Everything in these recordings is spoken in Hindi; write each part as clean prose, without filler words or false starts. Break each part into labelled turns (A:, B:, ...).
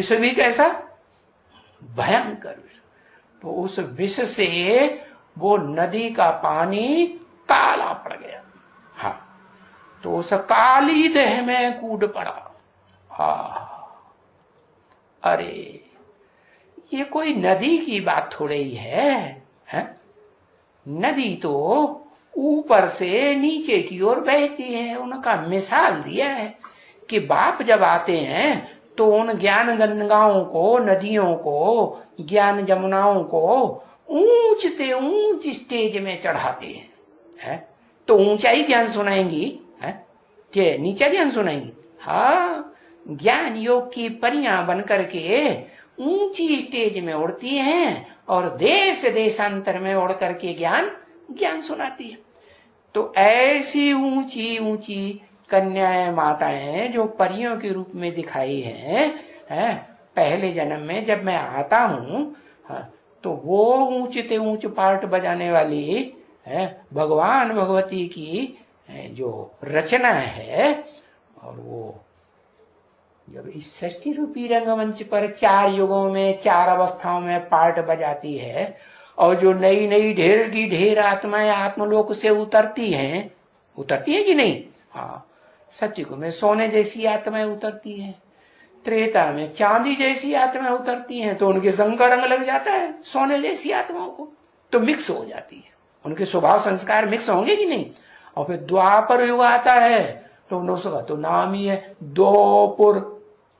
A: विष भी कैसा भयंकर विष। तो उस विष से वो नदी का पानी काला पड़ गया। हाँ, तो उस काली देह में कूद पड़ा। अरे ये कोई नदी की बात थोड़ी ही है? नदी तो ऊपर से नीचे की ओर बहती है। उनका मिसाल दिया है कि बाप जब आते हैं तो उन ज्ञान गंगाओं को, नदियों को, ज्ञान जमुनाओं को ऊंचते ऊंच स्टेज में चढ़ाते हैं, तो ऊंचाई ज्ञान सुनाएंगी कि नीचा ज्ञान सुनाएंगी? हाँ, ज्ञान योग की परियां बनकर के ऊंची स्टेज में उड़ती हैं और देश देशांतर में उड़ करके ज्ञान सुनाती है। तो ऐसी ऊंची ऊंची कन्याएं, माताएं जो परियों के रूप में दिखाई हैं, पहले जन्म में जब मैं आता हूं, तो वो ऊंचते ऊंच पार्ट बजाने वाली भगवान भगवती की जो रचना है, और वो जब इस षष्ठी रूपी रंगमंच पर 4 युगों में 4 अवस्थाओं में पार्ट बजाती है, और जो नई नई ढेर की ढेर आत्माएं आत्मलोक से उतरती हैं कि नहीं? हाँ, सतयुग में सोने जैसी आत्माएं उतरती हैं, त्रेता में चांदी जैसी आत्माएं उतरती हैं, तो उनके संग का रंग लग जाता है सोने जैसी आत्माओं को, तो मिक्स हो जाती है, उनके स्वभाव संस्कार मिक्स होंगे कि नहीं? और फिर द्वापर युग आता है तो उसका तो नाम ही है दोपुर,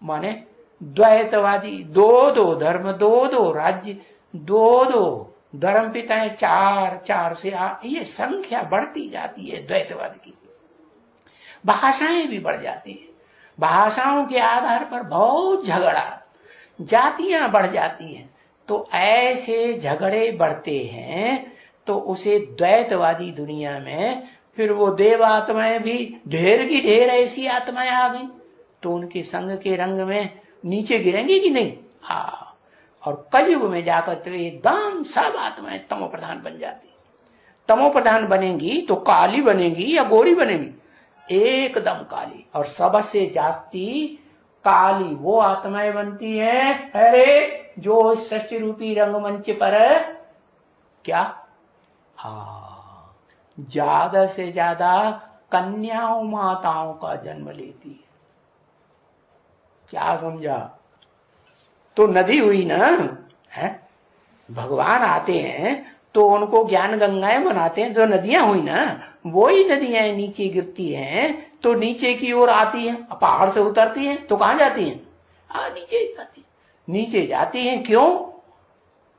A: माने द्वैतवादी, दो धर्म, दो राज्य, दो धर्म पिताएं, 4 से ये संख्या बढ़ती जाती है द्वैतवाद की। भाषाएं भी बढ़ जाती है, भाषाओं के आधार पर बहुत झगड़ा, जातियां बढ़ जाती हैं। तो ऐसे झगड़े बढ़ते हैं तो उसे द्वैतवादी दुनिया में फिर वो देव आत्माएं भी ढेर की ढेर ऐसी आत्माएं आ गई, तो उनके संग के रंग में नीचे गिरेंगी कि नहीं? हाँ, और कलयुग में जाकर तो एकदम सब आत्माएं तमो प्रधान बन जाती। तमो प्रधान बनेंगी तो काली बनेंगी या गोरी बनेंगी? एकदम काली। और सबसे जास्ती काली वो आत्माएं बनती हैं, अरे जो षष्ठी रूपी रंगमंच पर क्या, हाँ, ज्यादा से ज्यादा कन्याओं माताओं का जन्म लेती है। क्या समझा? तो नदी हुई ना, है? भगवान आते हैं तो उनको ज्ञान गंगाएं बनाते हैं, जो नदियां हुई ना, वो ही नदियां नीचे गिरती हैं तो नीचे की ओर आती हैं, पहाड़ से उतरती हैं तो कहां जाती हैं? नीचे जाती, नीचे जाती हैं। क्यों?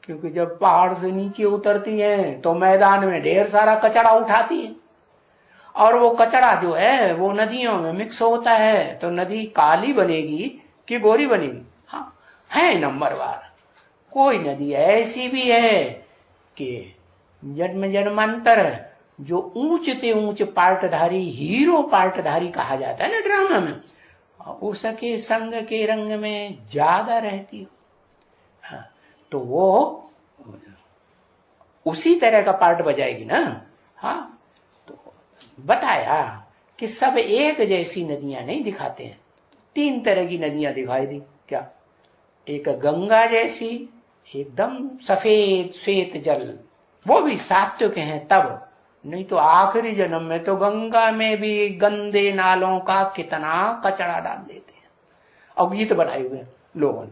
A: क्योंकि जब पहाड़ से नीचे उतरती हैं तो मैदान में ढेर सारा कचरा उठाती है, और वो कचरा जो है वो नदियों में मिक्स होता है, तो नदी काली बनेगी कि गोरी बनेगी? हाँ, है नंबरवार। कोई नदी ऐसी भी है कि जन्म जन्मांतर जो ऊंचते ऊंच पार्टधारी, हीरो पार्टधारी कहा जाता है ना ड्रामा में, उसके संग के रंग में ज्यादा रहती हो, हाँ, तो वो उसी तरह का पार्ट बजाएगी ना। हाँ, तो बताया कि सब एक जैसी नदियां नहीं दिखाते हैं, 3 तरह की नदियां दिखाई दी। क्या? एक गंगा जैसी एकदम सफेद श्वेत जल, वो भी सात्विक हैं तब, नहीं तो आखिरी जन्म में तो गंगा में भी गंदे नालों का कितना कचरा डाल देते हैं, और गीत बनाए हुए लोगों ने।